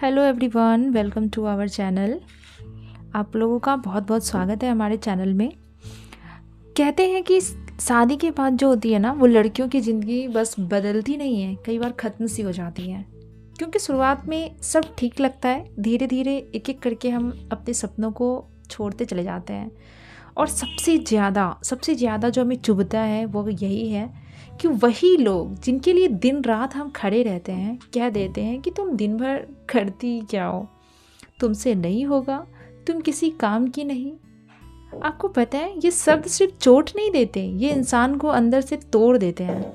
Hello everyone, welcome to our channel. आप लोगों का बहुत बहुत स्वागत है हमारे चैनल में। कहते हैं कि शादी के बाद जो होती है ना, वो लड़कियों की ज़िंदगी बस बदलती नहीं है, कई बार ख़त्म सी हो जाती है। क्योंकि शुरुआत में सब ठीक लगता है, धीरे धीरे एक एक करके हम अपने सपनों को छोड़ते चले जाते हैं। और सबसे ज़्यादा जो हमें चुभता है वो यही है कि वही लोग जिनके लिए दिन रात हम खड़े रहते हैं कह देते हैं कि तुम दिन भर करती क्या हो, तुमसे नहीं होगा, तुम किसी काम की नहीं। आपको पता है, ये शब्द सिर्फ चोट नहीं देते, ये इंसान को अंदर से तोड़ देते हैं।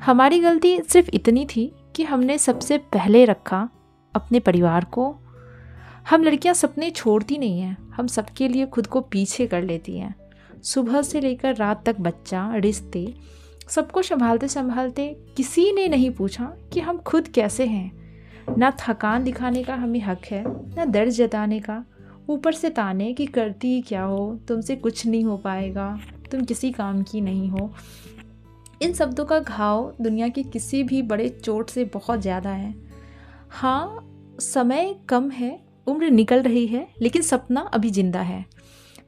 हमारी गलती सिर्फ इतनी थी कि हमने सबसे पहले रखा अपने परिवार को। हम लड़कियां सपने छोड़ती नहीं हैं, हम सबके लिए खुद को पीछे कर लेती हैं। सुबह से लेकर रात तक बच्चा, रिश्ते, सबको संभालते संभालते किसी ने नहीं पूछा कि हम खुद कैसे हैं। ना थकान दिखाने का हमें हक है, ना दर्द जताने का। ऊपर से ताने कि करती क्या हो, तुमसे कुछ नहीं हो पाएगा, तुम किसी काम की नहीं हो। इन शब्दों का घाव दुनिया की किसी भी बड़े चोट से बहुत ज़्यादा है। हाँ, समय कम है, उम्र निकल रही है, लेकिन सपना अभी जिंदा है।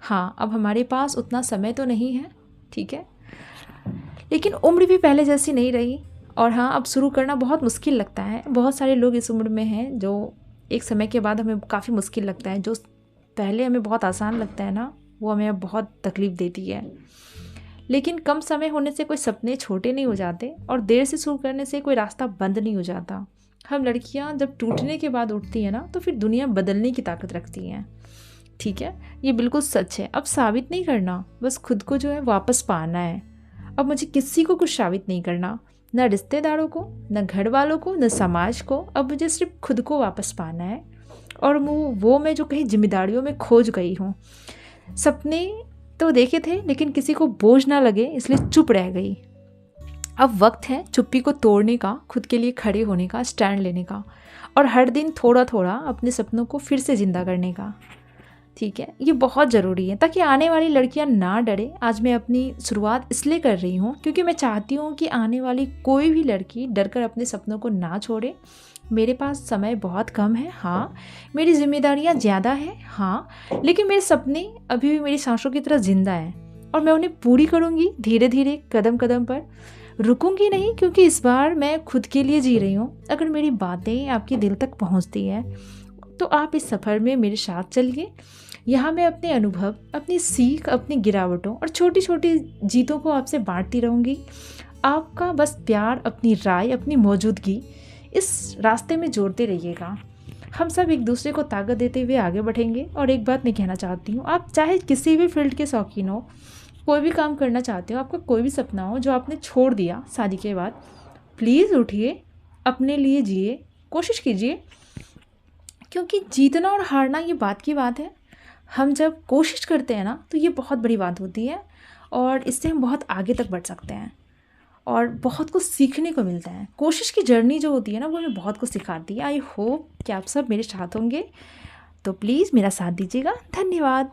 हाँ, अब हमारे पास उतना समय तो नहीं है, ठीक है, लेकिन उम्र भी पहले जैसी नहीं रही। और हाँ, अब शुरू करना बहुत मुश्किल लगता है। बहुत सारे लोग इस उम्र में हैं जो एक समय के बाद हमें काफ़ी मुश्किल लगता है। जो पहले हमें बहुत आसान लगता है ना, वो हमें अब बहुत तकलीफ़ देती है। लेकिन कम समय होने से कोई सपने छोटे नहीं हो जाते, और देर से शुरू करने से कोई रास्ता बंद नहीं हो जाता। हम लड़कियां जब टूटने के बाद उठती हैं ना, तो फिर दुनिया बदलने की ताकत रखती हैं। ठीक है, ये बिल्कुल सच है। अब साबित नहीं करना, बस खुद को जो है वापस पाना है। अब मुझे किसी को कुछ साबित नहीं करना, न रिश्तेदारों को, न घर वालों को, न समाज को। अब मुझे सिर्फ खुद को वापस पाना है। और वो मैं जो कहीं जिम्मेदारियों में खोज गई हूँ। सपने तो देखे थे, लेकिन किसी को बोझ ना लगे इसलिए चुप रह गई। अब वक्त है चुप्पी को तोड़ने का, खुद के लिए खड़े होने का, स्टैंड लेने का, और हर दिन थोड़ा थोड़ा अपने सपनों को फिर से जिंदा करने का। ठीक है, ये बहुत ज़रूरी है ताकि आने वाली लड़कियां ना डरे। आज मैं अपनी शुरुआत इसलिए कर रही हूँ क्योंकि मैं चाहती हूँ कि आने वाली कोई भी लड़की डरकर अपने सपनों को ना छोड़े। मेरे पास समय बहुत कम है, हाँ, मेरी जिम्मेदारियाँ ज़्यादा हैं, हाँ, लेकिन मेरे सपने अभी भी मेरी सांसों की तरह ज़िंदा हैं, और मैं उन्हें पूरी करूँगी धीरे धीरे, कदम कदम पर। रुकूंगी नहीं, क्योंकि इस बार मैं खुद के लिए जी रही हूँ। अगर मेरी बातें आपके दिल तक पहुँचती हैं तो आप इस सफ़र में मेरे साथ चलिए। यहाँ मैं अपने अनुभव, अपनी सीख, अपनी गिरावटों और छोटी छोटी जीतों को आपसे बांटती रहूँगी। आपका बस प्यार, अपनी राय, अपनी मौजूदगी इस रास्ते में जोड़ते रहिएगा। हम सब एक दूसरे को ताकत देते हुए आगे बढ़ेंगे। और एक बात मैं कहना चाहती हूँ, आप चाहे किसी भी फील्ड के शौकीन हो, कोई भी काम करना चाहते हो, आपका कोई भी सपना हो जो आपने छोड़ दिया शादी के बाद, प्लीज़ उठिए, अपने लिए जिए, कोशिश कीजिए। क्योंकि जीतना और हारना ये बात की बात है। हम जब कोशिश करते हैं ना, तो ये बहुत बड़ी बात होती है, और इससे हम बहुत आगे तक बढ़ सकते हैं और बहुत कुछ सीखने को मिलता है। कोशिश की जर्नी जो होती है ना, वो हमें बहुत कुछ सिखाती है। आई होप कि आप सब मेरे साथ होंगे, तो प्लीज़ मेरा साथ दीजिएगा। धन्यवाद।